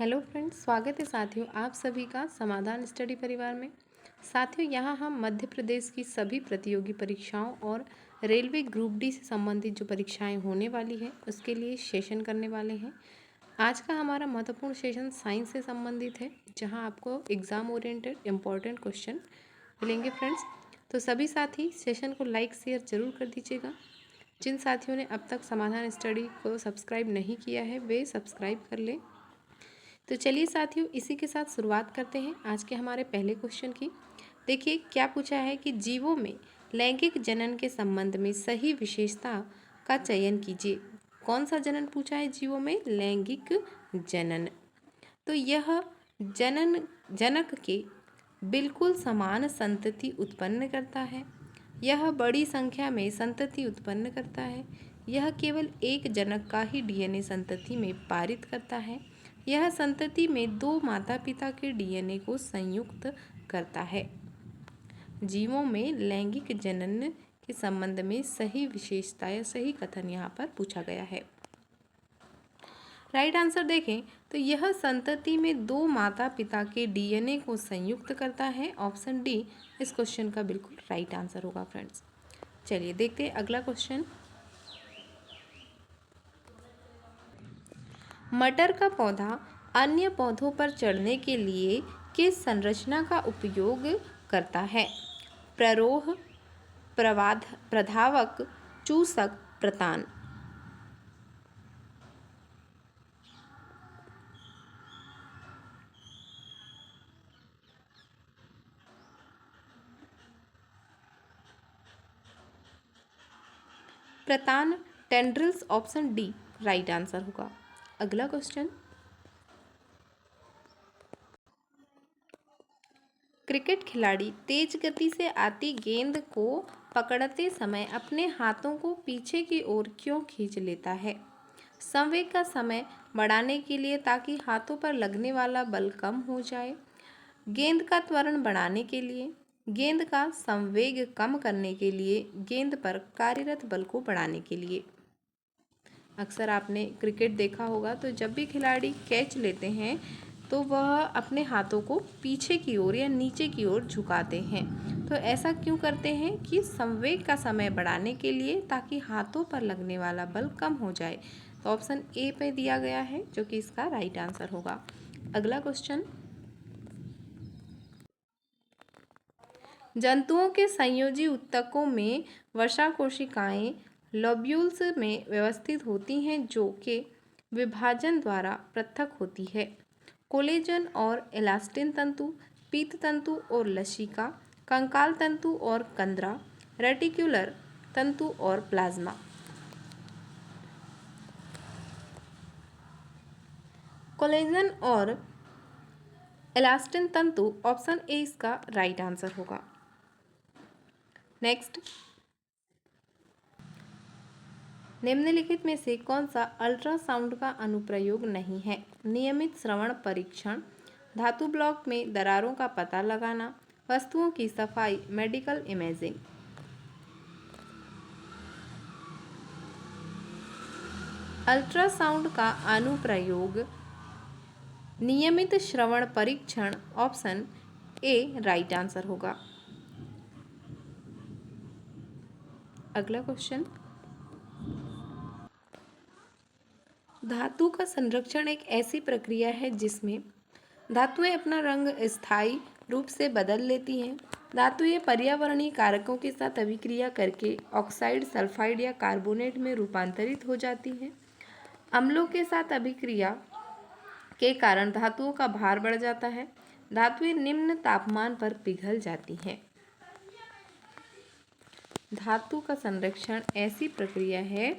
Hello friends, स्वागत है साथियों आप सभी का समाधान स्टडी परिवार में। साथियों, यहाँ हम मध्य प्रदेश की सभी प्रतियोगी परीक्षाओं और रेलवे ग्रुप डी से संबंधित जो परीक्षाएं होने वाली है उसके लिए सेशन करने वाले हैं। आज का हमारा महत्वपूर्ण सेशन साइंस से संबंधित है, जहाँ आपको एग्ज़ाम ओरिएंटेड इम्पॉर्टेंट क्वेश्चन मिलेंगे फ्रेंड्स। तो सभी साथी सेशन को लाइक शेयर ज़रूर कर दीजिएगा। जिन साथियों ने अब तक समाधान स्टडी को सब्सक्राइब नहीं किया है वे सब्सक्राइब कर लें। तो चलिए साथियों, इसी के साथ शुरुआत करते हैं आज के हमारे पहले क्वेश्चन की। देखिए क्या पूछा है कि जीवों में लैंगिक जनन के संबंध में सही विशेषता का चयन कीजिए। कौन सा जनन पूछा है? जीवों में लैंगिक जनन। तो यह जनक के बिल्कुल समान संतति उत्पन्न करता है। यह बड़ी संख्या में संतति उत्पन्न करता है। यह केवल एक जनक का ही डीएनए संतति में पारित करता है। यह संतति में दो माता पिता के डीएनए को संयुक्त करता है। जीवों में लैंगिक जनन के संबंध में सही विशेषता या सही कथन यहाँ पर पूछा गया है। राइट आंसर देखें तो यह संतति में दो माता पिता के डीएनए को संयुक्त करता है। ऑप्शन डी इस क्वेश्चन का बिल्कुल राइट आंसर होगा फ्रेंड्स। चलिए देखते हैं अगला क्वेश्चन। मटर का पौधा अन्य पौधों पर चढ़ने के लिए किस संरचना का उपयोग करता है? प्ररोह, प्रधावक, चूसक, प्रतान। प्रतान tendrils. Option D right answer होगा। अगला क्वेश्चन। क्रिकेट खिलाड़ी तेज गति से आती गेंद को पकड़ते समय अपने हाथों को पीछे की ओर क्यों खींच लेता है? संवेग का समय बढ़ाने के लिए, ताकि हाथों पर लगने वाला बल कम हो जाए, गेंद का त्वरण बढ़ाने के लिए, गेंद का संवेग कम करने के लिए, गेंद पर कार्यरत बल को बढ़ाने के लिए। अक्सर आपने क्रिकेट देखा होगा तो जब भी खिलाड़ी कैच लेते हैं तो वह अपने हाथों को पीछे की ओर या नीचे की ओर झुकाते हैं। तो ऐसा क्यों करते हैं? कि संवेग का समय बढ़ाने के लिए, ताकि हाथों पर लगने वाला बल कम हो जाए। तो ऑप्शन ए पे दिया गया है, जो कि इसका राइट आंसर होगा। अगला क्वेश्चन। जंतुओं के संयोजी ऊतकों में वसा कोशिकाएं लोब्यूल्स में व्यवस्थित होती हैं, जो कि विभाजन द्वारा पृथक होती है। कोलेजन और इलास्टिन तंतु, पीत तंतु और लसिका, कंकाल तंतु और कंदरा, रेटिक्युलर तंतु और प्लाज्मा। कोलेजन और इलास्टिन तंतु। ऑप्शन ए इसका राइट आंसर होगा। नेक्स्ट। निम्नलिखित में से कौन सा अल्ट्रासाउंड का अनुप्रयोग नहीं है? नियमित श्रवण परीक्षण, धातु ब्लॉक में दरारों का पता लगाना, वस्तुओं की सफाई, मेडिकल इमेजिंग। अल्ट्रासाउंड का अनुप्रयोग नियमित श्रवण परीक्षण। ऑप्शन ए राइट आंसर होगा। अगला क्वेश्चन। धातु का संरक्षण एक ऐसी प्रक्रिया है जिसमें धातुएं अपना रंग स्थायी रूप से बदल लेती हैं। धातुएं पर्यावरणीय कारकों के साथ अभिक्रिया करके ऑक्साइड, सल्फाइड या कार्बोनेट में रूपांतरित हो जाती हैं। अम्लों के साथ अभिक्रिया के कारण धातुओं का भार बढ़ जाता है। धातुएं निम्न तापमान पर पिघल जाती हैं। धातु का संरक्षण ऐसी प्रक्रिया है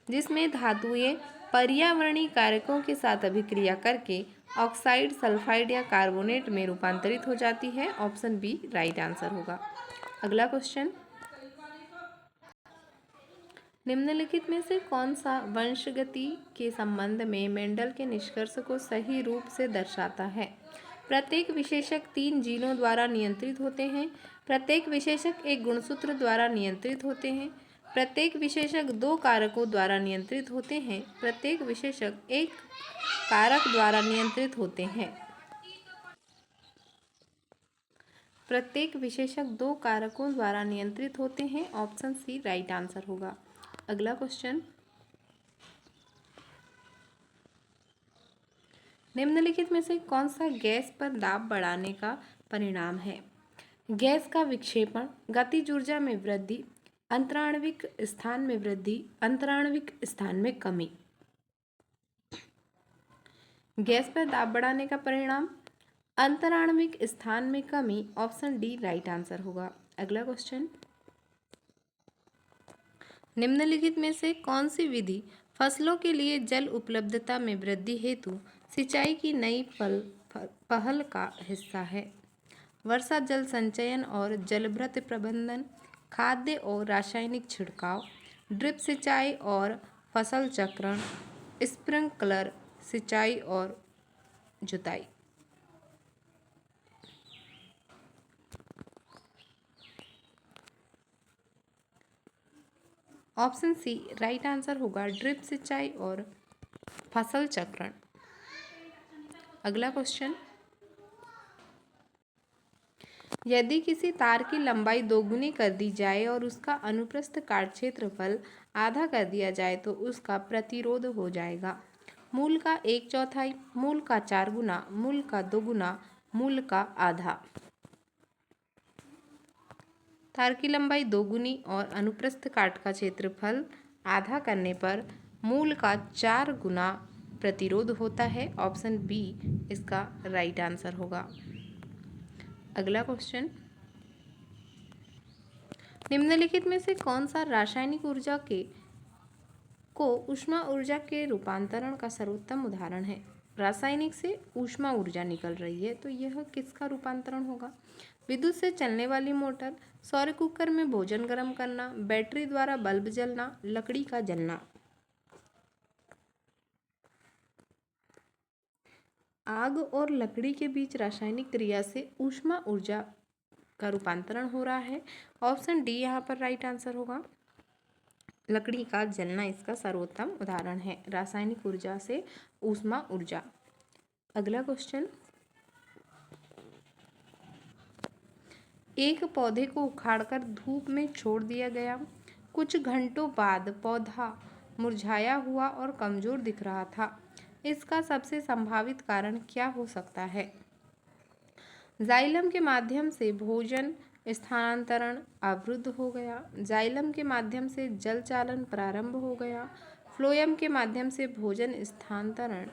जिसमें धातुएं पर्यावरणीय कारकों के साथ अभिक्रिया करके ऑक्साइड, सल्फाइड या कार्बोनेट में रूपांतरित हो जाती है। ऑप्शन बी राइट आंसर होगा। अगला क्वेश्चन। निम्नलिखित में से कौन सा वंशगति के संबंध में मेंडल के निष्कर्ष को सही रूप से दर्शाता है? प्रत्येक विशेषक 3 जीनों द्वारा नियंत्रित होते हैं। प्रत्येक विशेषक एक गुणसूत्र द्वारा नियंत्रित होते हैं। प्रत्येक विशेषक दो कारकों द्वारा नियंत्रित होते हैं। प्रत्येक विशेषक एक कारक द्वारा नियंत्रित होते हैं। प्रत्येक विशेषक दो कारकों द्वारा नियंत्रित होते हैं। ऑप्शन सी राइट आंसर होगा। अगला क्वेश्चन, निम्नलिखित में से कौन सा गैस पर दाब बढ़ाने का परिणाम है? गैस का विक्षेपण, गतिज ऊर्जा में वृद्धि, अंतराण्विक स्थान में वृद्धि, अंतराण्विक स्थान में कमी। गैस पर दाब बढ़ाने का परिणाम अंतराण्विक स्थान में कमी। ऑप्शन डी राइट आंसर होगा। अगला क्वेश्चन, निम्नलिखित में से कौन सी विधि फसलों के लिए जल उपलब्धता में वृद्धि हेतु सिंचाई की नई पहल का हिस्सा है? वर्षा जल संचयन और जलभृत प्रबंधन, खाद्य और रासायनिक छिड़काव, ड्रिप सिंचाई और फसल चक्रण, स्प्रिंकलर सिंचाई और जुताई। ऑप्शन सी राइट आंसर होगा, ड्रिप सिंचाई और फसल चक्रण। अगला क्वेश्चन, यदि किसी तार की लंबाई दोगुनी कर दी जाए और उसका अनुप्रस्थ काट क्षेत्रफल आधा कर दिया जाए तो उसका प्रतिरोध हो जाएगा मूल का 1/4, मूल का 4 गुना, मूल का 2 गुना, मूल का आधा। तार की लंबाई दोगुनी और अनुप्रस्थ काट का क्षेत्रफल आधा करने पर मूल का 4 गुना प्रतिरोध होता है। ऑप्शन बी इसका राइट आंसर होगा। अगला क्वेश्चन, निम्नलिखित में से कौन सा रासायनिक ऊर्जा को ऊष्मा ऊर्जा के रूपांतरण का सर्वोत्तम उदाहरण है? रासायनिक से ऊष्मा ऊर्जा निकल रही है तो यह किसका रूपांतरण होगा? विद्युत से चलने वाली मोटर, सौर कुकर में भोजन गर्म करना, बैटरी द्वारा बल्ब जलना, लकड़ी का जलना। आग और लकड़ी के बीच रासायनिक क्रिया से ऊष्मा ऊर्जा का रूपांतरण हो रहा है। ऑप्शन डी यहाँ पर राइट आंसर होगा। लकड़ी का जलना इसका सर्वोत्तम उदाहरण है रासायनिक ऊर्जा से ऊष्मा ऊर्जा। अगला क्वेश्चन, एक पौधे को उखाड़कर धूप में छोड़ दिया गया। कुछ घंटों बाद पौधा मुरझाया हुआ और कमजोर दिख रहा था। इसका सबसे संभावित कारण क्या हो सकता है? जाइलम के माध्यम से भोजन स्थानांतरण अवरुद्ध हो गया, जाइलम के माध्यम से जल चालन प्रारंभ हो गया, फ्लोएम के माध्यम से भोजन स्थानांतरण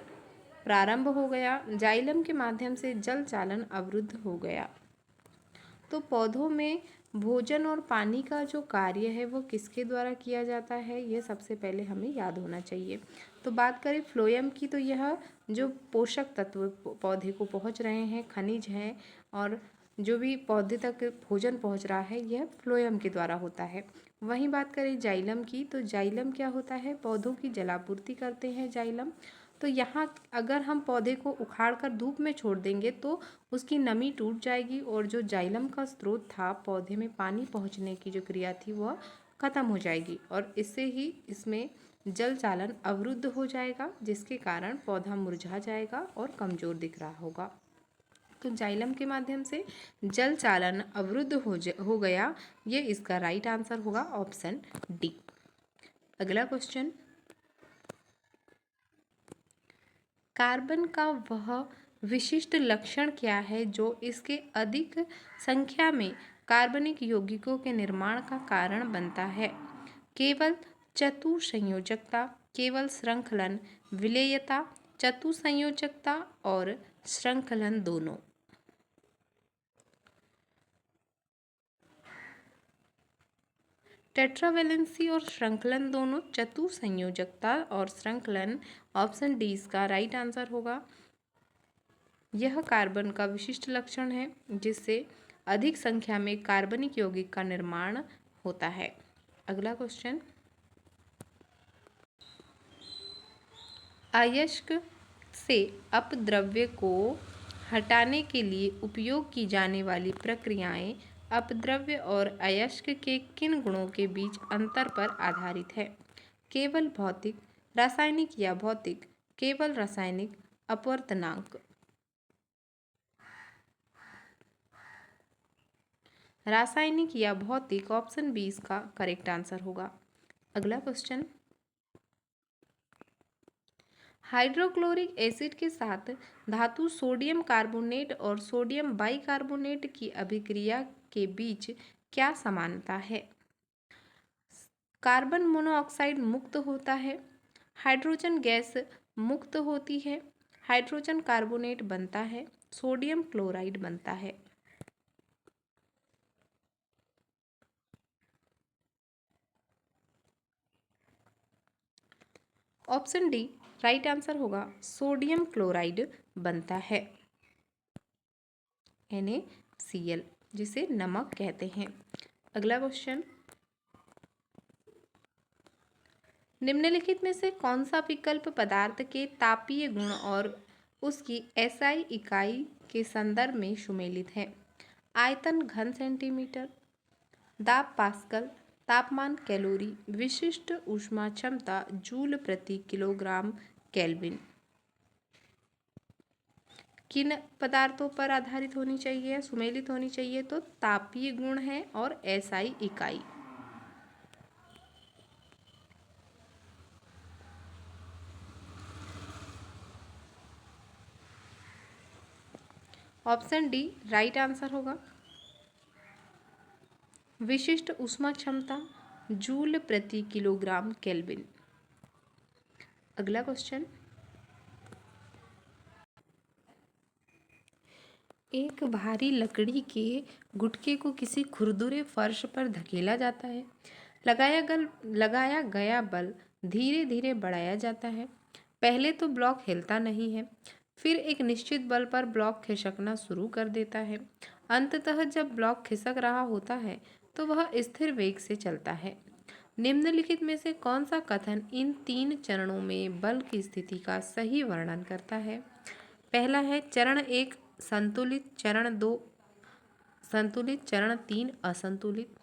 प्रारंभ हो गया, जाइलम के माध्यम से जल चालन अवरुद्ध हो गया। तो पौधों में भोजन और पानी का जो कार्य है वो किसके द्वारा किया जाता है, ये सबसे पहले हमें याद होना चाहिए। तो बात करें फ्लोएम की, तो यह जो पोषक तत्व पौधे को पहुंच रहे हैं, खनिज हैं और जो भी पौधे तक भोजन पहुंच रहा है, यह फ्लोएम के द्वारा होता है। वहीं बात करें जाइलम की, तो जाइलम क्या होता है? पौधों की जलापूर्ति करते हैं जाइलम। तो यहाँ अगर हम पौधे को उखाड़ कर धूप में छोड़ देंगे तो उसकी नमी टूट जाएगी और जो जाइलम का स्रोत था, पौधे में पानी पहुँचने की जो क्रिया थी वह खत्म हो जाएगी और इससे ही इसमें जल चालन अवरुद्ध हो जाएगा, जिसके कारण पौधा मुरझा जाएगा और कमज़ोर दिख रहा होगा। तो जाइलम के माध्यम से जल चालन अवरुद्ध हो गया, ये इसका राइट आंसर होगा। Option D. अगला क्वेश्चन, कार्बन का वह विशिष्ट लक्षण क्या है जो इसके अधिक संख्या में कार्बनिक यौगिकों के निर्माण का कारण बनता है? केवल चतुसंयोजकता, केवल श्रृंखलन, विलेयता, चतुसंयोजकता और श्रृंखलन दोनों। टेट्रावेलेंसी और श्रृंखलन दोनों, चतुसंयोजकता और श्रृंखलन। ऑप्शन डी इसका राइट आंसर होगा। यह कार्बन का विशिष्ट लक्षण है जिससे अधिक संख्या में कार्बनिक यौगिक का निर्माण होता है। अगला क्वेश्चन, अयस्क से अपद्रव्य को हटाने के लिए उपयोग की जाने वाली प्रक्रियाएं अपद्रव्य और अयस्क के किन गुणों के बीच अंतर पर आधारित है? केवल भौतिक, रासायनिक या भौतिक, केवल रासायनिक, अपवर्तनांक। रासायनिक या भौतिक, ऑप्शन बी इसका करेक्ट आंसर होगा। अगला क्वेश्चन, हाइड्रोक्लोरिक एसिड के साथ धातु सोडियम कार्बोनेट और सोडियम बाइकार्बोनेट की अभिक्रिया के बीच क्या समानता है? कार्बन मोनोऑक्साइड मुक्त होता है, हाइड्रोजन गैस मुक्त होती है, हाइड्रोजन कार्बोनेट बनता है, सोडियम क्लोराइड बनता है। ऑप्शन डी राइट आंसर होगा, सोडियम क्लोराइड बनता है, NaCl, जिसे नमक कहते हैं। अगला क्वेश्चन, निम्नलिखित में से कौन सा विकल्प पदार्थ के तापीय गुण और उसकी SI इकाई के संदर्भ में सुमेलित है? आयतन घन सेंटीमीटर, दाब पास्कल, तापमान कैलोरी, विशिष्ट ऊष्मा क्षमता जूल प्रति किलोग्राम केल्विन। किन पदार्थों पर आधारित होनी चाहिए, सुमेलित होनी चाहिए? तो तापीय गुण है और SI इकाई। ऑप्शन डी राइट आंसर होगा, विशिष्ट ऊष्मा क्षमता जूल प्रति किलोग्राम केल्विन। अगला क्वेश्चन, एक भारी लकड़ी के गुटके को किसी खुरदुरे फर्श पर धकेला जाता है। लगाया गया बल धीरे धीरे बढ़ाया जाता है। पहले तो ब्लॉक हिलता नहीं है, फिर एक निश्चित बल पर ब्लॉक खिसकना शुरू कर देता है। अंततः जब ब्लॉक खिसक रहा होता है तो वह स्थिर वेग से चलता है। निम्नलिखित में से कौन सा कथन इन 3 चरणों में बल की स्थिति का सही वर्णन करता है? पहला है चरण 1 संतुलित, चरण 2 संतुलित, चरण 3 असंतुलित,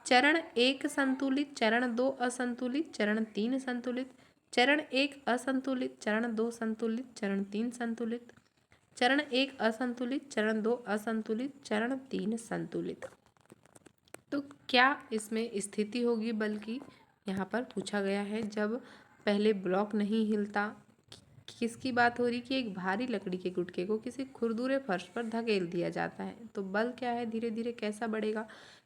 चरण 1 संतुलित, चरण 2 असंतुलित, चरण 3 संतुलित, चरण 1 असंतुलित, चरण 2 संतुलित, चरण 3 संतुलित, चरण 1 असंतुलित, चरण 2 असंतुलित, चरण 3 संतुलित। तो क्या इसमें स्थिति होगी बल की? यहाँ पर पूछा गया है जब पहले ब्लॉक नहीं हिलता। किसकी बात हो रही कि एक भारी लकड़ी के गुटके को किसी खुरदुरे फर्श पर धकेल दिया जाता है, तो बल क्या है, धीरे धीरे कैसा बढ़ेगा?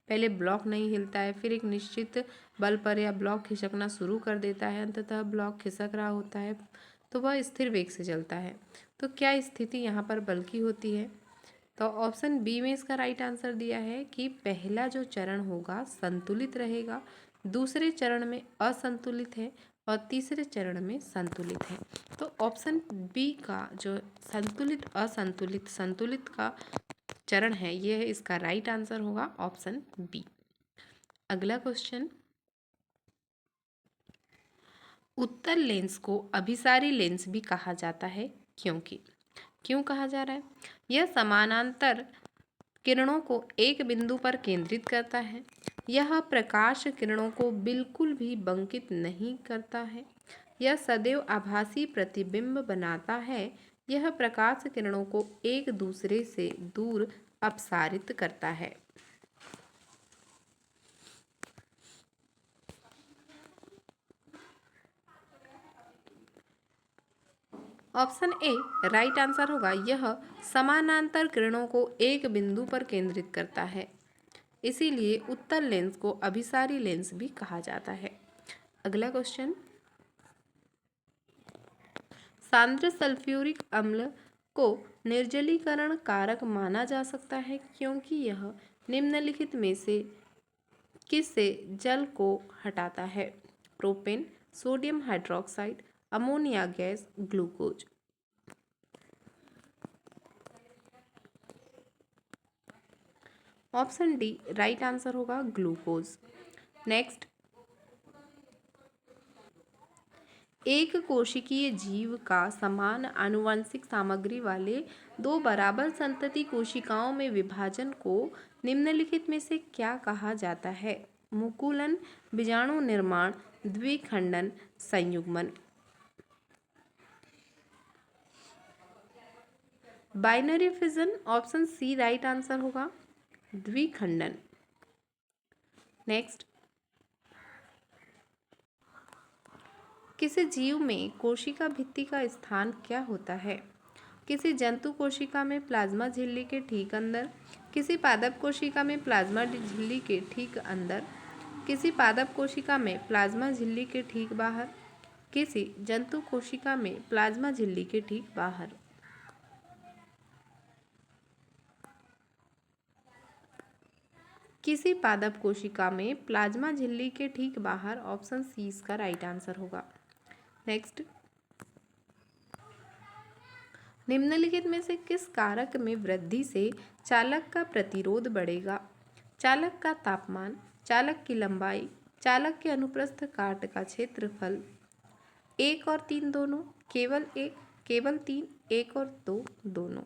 पहले ब्लॉक नहीं हिलता है, फिर एक निश्चित बल पर या ब्लॉक खिसकना शुरू कर देता है, अंततः ब्लॉक खिसक रहा होता है तो वह स्थिर वेग से चलता है। तो क्या स्थिति यहाँ पर बल की होती है? तो ऑप्शन बी में इसका राइट आंसर दिया है कि पहला जो चरण होगा संतुलित रहेगा, दूसरे चरण में असंतुलित है और तीसरे चरण में संतुलित है। तो ऑप्शन बी का जो संतुलित असंतुलित संतुलित का चरण है यह इसका राइट आंसर होगा, ऑप्शन बी। अगला क्वेश्चन, उत्तल लेंस को अभिसारी लेंस भी कहा जाता है, क्यों कहा जा रहा है? यह समानांतर किरणों को एक बिंदु पर केंद्रित करता है। यह प्रकाश किरणों को बिल्कुल भी बंकित नहीं करता है। यह सदैव आभासी प्रतिबिंब बनाता है। यह प्रकाश किरणों को एक दूसरे से दूर अपसारित करता है। ऑप्शन ए राइट आंसर होगा, यह समानांतर किरणों को एक बिंदु पर केंद्रित करता है, इसीलिए उत्तल लेंस को अभिसारी लेंस भी कहा जाता है। अगला क्वेश्चन, सांद्र सल्फ्यूरिक अम्ल को निर्जलीकरण कारक माना जा सकता है क्योंकि यह निम्नलिखित में से किससे जल को हटाता है? Propane, sodium hydroxide, ammonia gas, glucose. Option D right answer होगा, ग्लूकोज। नेक्स्ट, एक कोशिकीय जीव का समान आनुवंशिक सामग्री वाले 2 बराबर संतति कोशिकाओं में विभाजन को निम्नलिखित में से क्या कहा जाता है? मुकुलन, बीजाणु निर्माण, द्विखंडन, संयुग्मन। Binary fission, option C right answer होगा, द्विखंडन। नेक्स्ट, किसी जीव में कोशिका भित्ति का स्थान क्या होता है? किसी जंतु कोशिका में प्लाज्मा झिल्ली के ठीक अंदर, किसी पादप कोशिका में प्लाज्मा झिल्ली के ठीक अंदर, किसी पादप कोशिका में प्लाज्मा झिल्ली के ठीक बाहर, किसी जंतु कोशिका में प्लाज्मा झिल्ली के ठीक बाहर। किसी पादप कोशिका में प्लाज्मा झिल्ली के ठीक बाहर, ऑप्शन सी इसका राइट आंसर होगा। नेक्स्ट, निम्नलिखित में से किस कारक में वृद्धि से चालक का प्रतिरोध बढ़ेगा? चालक का तापमान, चालक की लंबाई, चालक के अनुप्रस्थ काट का क्षेत्रफल। 1 और 3 दोनों, केवल 1, केवल 3, 1 और 2 दोनों।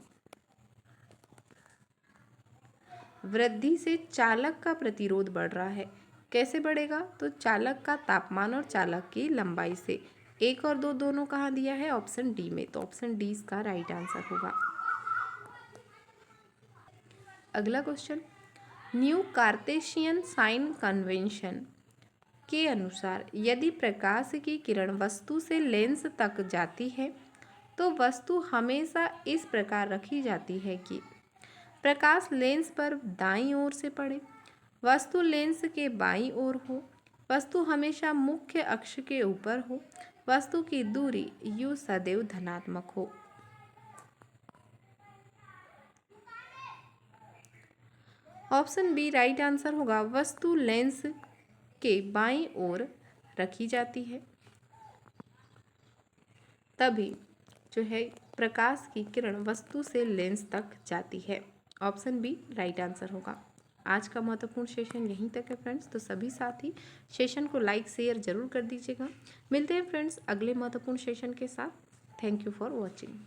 वृद्धि से चालक का प्रतिरोध बढ़ रहा है, कैसे बढ़ेगा? तो चालक का तापमान और चालक की लंबाई से। 1 और 2 दोनों कहाँ दिया है? ऑप्शन डी में, तो ऑप्शन डी इसका राइट आंसर होगा। अगला क्वेश्चन, न्यू कार्तेशियन साइन कन्वेंशन के अनुसार यदि प्रकाश की किरण वस्तु से लेंस तक जाती है तो वस्तु हमेशा इस प्रकार रखी जाती है कि प्रकाश लेंस पर दाईं ओर से पड़े, वस्तु लेंस के बाईं ओर हो, वस्तु हमेशा मुख्य अक्ष के ऊपर हो, वस्तु की दूरी u सदैव धनात्मक हो। ऑप्शन बी राइट आंसर होगा, वस्तु लेंस के बाईं ओर रखी जाती है, तभी जो है प्रकाश की किरण वस्तु से लेंस तक जाती है। ऑप्शन बी राइट आंसर होगा। आज का महत्वपूर्ण सेशन यहीं तक है फ्रेंड्स, तो सभी साथी सेशन को लाइक शेयर जरूर कर दीजिएगा। मिलते हैं फ्रेंड्स अगले महत्वपूर्ण सेशन के साथ। Thank you for watching.